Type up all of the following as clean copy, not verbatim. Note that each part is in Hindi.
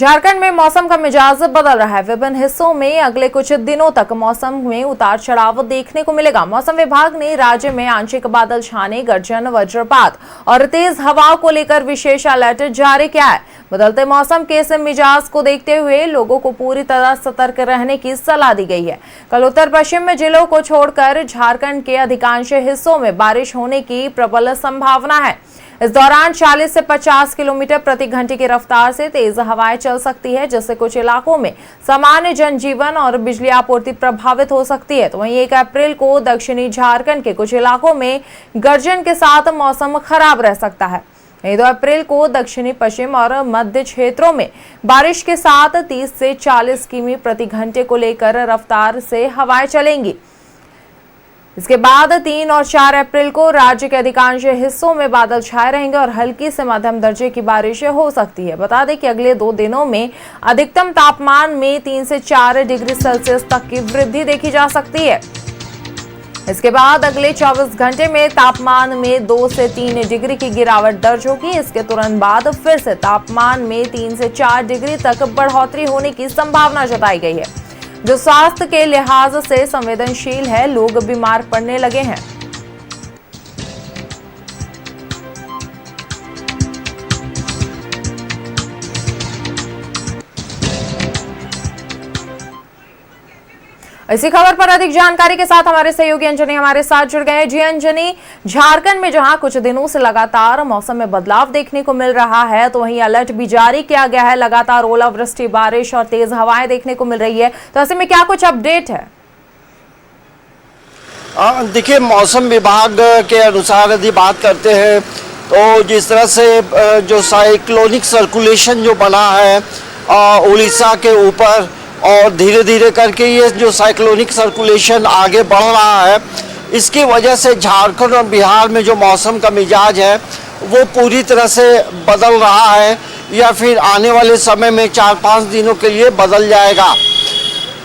झारखंड में मौसम का मिजाज बदल रहा है। विभिन्न हिस्सों में अगले कुछ दिनों तक मौसम में उतार चढ़ाव देखने को मिलेगा। मौसम विभाग ने राज्य में आंशिक बादल छाने, गर्जन, वज्रपात और तेज हवाओं को लेकर विशेष अलर्ट जारी किया है। बदलते मौसम के इस मिजाज को देखते हुए लोगों को पूरी तरह सतर्क रहने की सलाह दी गई है। कल उत्तर पश्चिम जिलों को छोड़कर झारखंड के अधिकांश हिस्सों में बारिश होने की प्रबल संभावना है। इस दौरान 40 से 50 किलोमीटर प्रति घंटे की रफ्तार से तेज हवाएं चल सकती है, जिससे कुछ इलाकों में सामान्य जनजीवन और बिजली आपूर्ति प्रभावित हो सकती है। तो वहीं 1 अप्रैल को दक्षिणी झारखंड के कुछ इलाकों में गर्जन के साथ मौसम खराब रह सकता है। 2 अप्रैल को दक्षिणी पश्चिम और मध्य क्षेत्रों में बारिश के साथ 30 से 40 किमी प्रति घंटे को लेकर रफ्तार से हवाएं चलेंगी। इसके बाद 3 और 4 अप्रैल को राज्य के अधिकांश हिस्सों में बादल छाए रहेंगे और हल्की से मध्यम दर्जे की बारिश हो सकती है। बता दें कि अगले 2 दिनों में अधिकतम तापमान में 3 से 4 डिग्री सेल्सियस तक की वृद्धि देखी जा सकती है। इसके बाद अगले 24 घंटे में तापमान में 2 से 3 डिग्री की गिरावट दर्ज होगी। इसके तुरंत बाद फिर से तापमान में 3 से 4 डिग्री तक बढ़ोतरी होने की संभावना जताई गई है, जो स्वास्थ्य के लिहाज से संवेदनशील है। लोग बीमार पड़ने लगे हैं। इसी खबर पर अधिक जानकारी के साथ हमारे सहयोगी अंजनी हमारे साथ जुड़ गए हैं। जी अंजनी, झारखंड में जहां कुछ दिनों से लगातार मौसम में बदलाव देखने को मिल रहा है, तो वहीं अलर्ट भी जारी किया गया है। लगातार ओलावृष्टि, बारिश और तेज हवाएं देखने को मिल रही है, तो ऐसे में क्या कुछ अपडेट है? देखिए, मौसम विभाग के अनुसार यदि बात करते हैं तो जिस तरह से जो साइक्लोनिक सर्कुलेशन जो बना है उड़ीसा के ऊपर, और धीरे धीरे करके ये जो साइक्लोनिक सर्कुलेशन आगे बढ़ रहा है, इसकी वजह से झारखंड और बिहार में जो मौसम का मिजाज है वो पूरी तरह से बदल रहा है, या फिर आने वाले समय में 4-5 दिनों के लिए बदल जाएगा।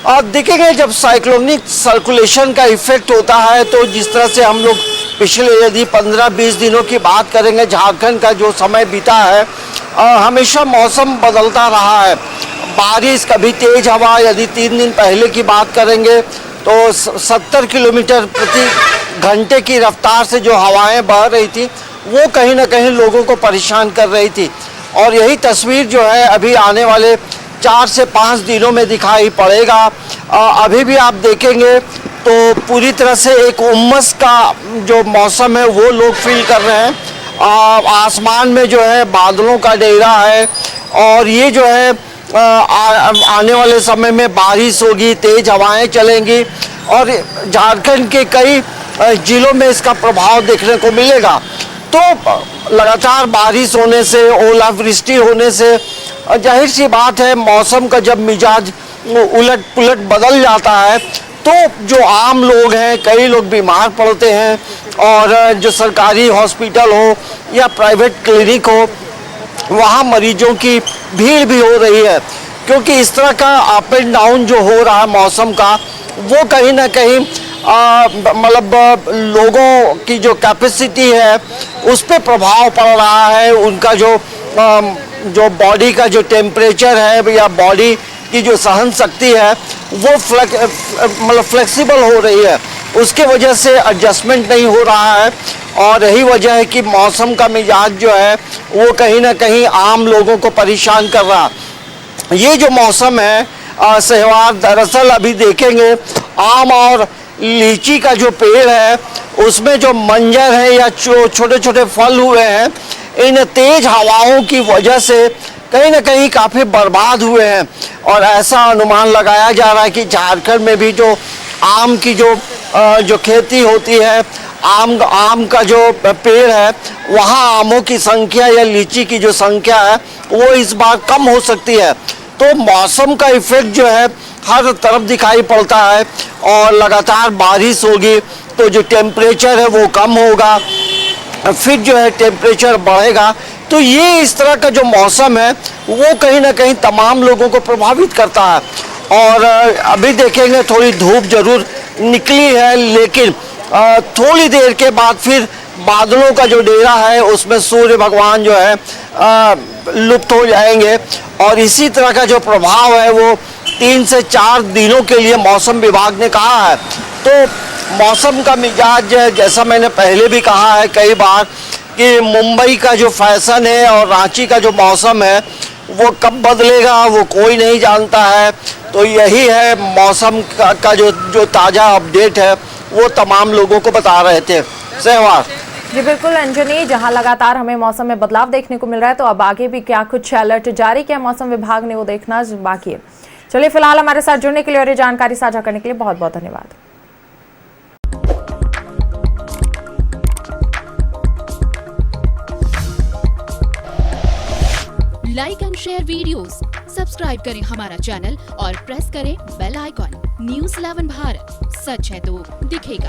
और देखेंगे, जब साइक्लोनिक सर्कुलेशन का इफेक्ट होता है तो जिस तरह से हम लोग पिछले यदि 15-20 दिनों की बात करेंगे, झारखंड का जो समय बीता है, हमेशा मौसम बदलता रहा है। बारिश, कभी तेज हवा, यदि 3 दिन पहले की बात करेंगे तो 70 किलोमीटर प्रति घंटे की रफ्तार से जो हवाएं बह रही थी वो कहीं ना कहीं लोगों को परेशान कर रही थी। और यही तस्वीर जो है अभी आने वाले 4 से 5 दिनों में दिखाई पड़ेगा। अभी भी आप देखेंगे तो पूरी तरह से एक उमस का जो मौसम है वो लोग फील कर रहे हैं। आसमान में जो है बादलों का डेरा है, और ये जो है आने वाले समय में बारिश होगी, तेज हवाएं चलेंगी, और झारखंड के कई जिलों में इसका प्रभाव देखने को मिलेगा। तो लगातार बारिश होने से, ओलावृष्टि होने से जाहिर सी बात है, मौसम का जब मिजाज उलट पुलट बदल जाता है तो जो आम लोग हैं, कई लोग बीमार पड़ते हैं, और जो सरकारी हॉस्पिटल हो या प्राइवेट क्लिनिक हो, वहाँ मरीजों की भीड़ भी हो रही है, क्योंकि इस तरह का अप एंड डाउन जो हो रहा है मौसम का, वो कहीं ना कहीं मतलब लोगों की जो कैपेसिटी है उस पर प्रभाव पड़ रहा है। उनका जो बॉडी का जो टेम्परेचर है या बॉडी की जो सहन शक्ति है वो मतलब फ्लेक्सिबल हो रही है, उसके वजह से एडजस्टमेंट नहीं हो रहा है। और यही वजह है कि मौसम का मिजाज जो है वो कहीं ना कहीं आम लोगों को परेशान कर रहा है। ये जो मौसम है सहवार, दरअसल अभी देखेंगे आम और लीची का जो पेड़ है उसमें जो मंजर है या छोटे छोटे फल हुए हैं, इन तेज हवाओं की वजह से कहीं ना कहीं काफ़ी बर्बाद हुए हैं। और ऐसा अनुमान लगाया जा रहा है कि झारखंड में भी जो आम की जो खेती होती है, आम का जो पेड़ है, वहाँ आमों की संख्या या लीची की जो संख्या है वो इस बार कम हो सकती है। तो मौसम का इफेक्ट जो है हर तरफ दिखाई पड़ता है, और लगातार बारिश होगी तो जो टेम्परेचर है वो कम होगा, फिर जो है टेम्परेचर बढ़ेगा। तो ये इस तरह का जो मौसम है वो कहीं ना कहीं तमाम लोगों को प्रभावित करता है। और अभी देखेंगे थोड़ी धूप जरूर निकली है, लेकिन थोड़ी देर के बाद फिर बादलों का जो डेरा है उसमें सूर्य भगवान जो है लुप्त हो जाएंगे और इसी तरह का जो प्रभाव है वो 3 से 4 दिनों के लिए मौसम विभाग ने कहा है। तो मौसम का मिजाज जैसा मैंने पहले भी कहा है कई बार कि मुंबई का जो फैशन है और रांची का जो मौसम है वो कब बदलेगा वो कोई नहीं जानता है। तो यही है मौसम का जो ताज़ा अपडेट है वो तमाम लोगों को बता रहे थे। सहवाग। जी बिल्कुल अंजनी, जहां लगातार हमें मौसम में बदलाव देखने को मिल रहा है तो अब आगे भी क्या कुछ अलर्ट जारी किया मौसम विभाग ने वो देखना बाकी है। चलिए फिलहाल हमारे साथ जुड़ने के लिए और ये जानकारी साझा करने के लिए बहुत बहुत धन्यवाद। Like and share videos, subscribe करें हमारा चैनल और प्रेस करें बेल आइकॉन। न्यूज़ 11 भारत, सच है तो दिखेगा।